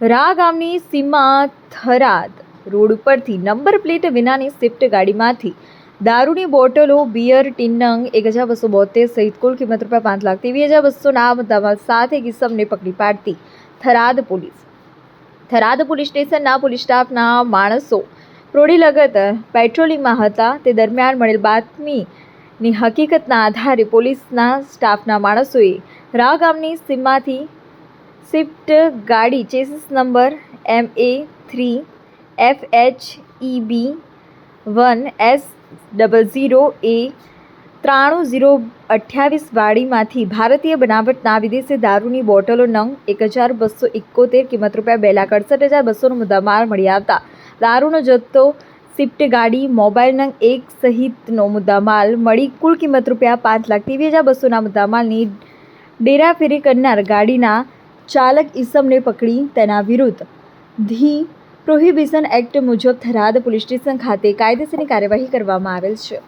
રા ગામની સીમા થરાદ રોડ ઉપરથી નંબર પ્લેટ વિનાની સ્વિફ્ટ ગાડીમાંથી દારૂની બોટલો, બિયર ટીન નંગ 1272 સહિત કુલ કિંમત ₹5,23,200 મુદ્દામાલ સાથે એક ઇસમને પકડી પાડતી થરાદ પોલીસ સ્ટેશનના પોલીસ સ્ટાફના માણસો પ્રોડી લગત પેટ્રોલિંગમાં હતા. તે દરમિયાન મળેલ બાતમીની હકીકતના આધારે પોલીસના સ્ટાફના માણસોએ રા ગામની સીમમાંથી સ્વિફ્ટ ગાડી ચેસિસ નંબર MA3FHEB1S00A9328 વાડીમાંથી ભારતીય બનાવટના વિદેશી દારૂની બોટલો નંગ 1271 કિંમત ₹2,68,200 મુદ્દામાલ મળી આવતા દારૂનો જથ્થો, સ્વિફ્ટ ગાડી, મોબાઈલ નંગ 1 સહિતનો મુદ્દામાલ મળી કુલ કિંમત ₹5,23,200 મુદ્દામાલની ડેરાફેરી કરનાર ગાડીના ચાલક ઈસમને પકડી તેના વિરુદ્ધ ધી પ્રોહિબિશન એક્ટ મુજબ થરાદ પોલીસ સ્ટેશન ખાતે કાયદેસરની કાર્યવાહી કરવામાં આવેલ છે.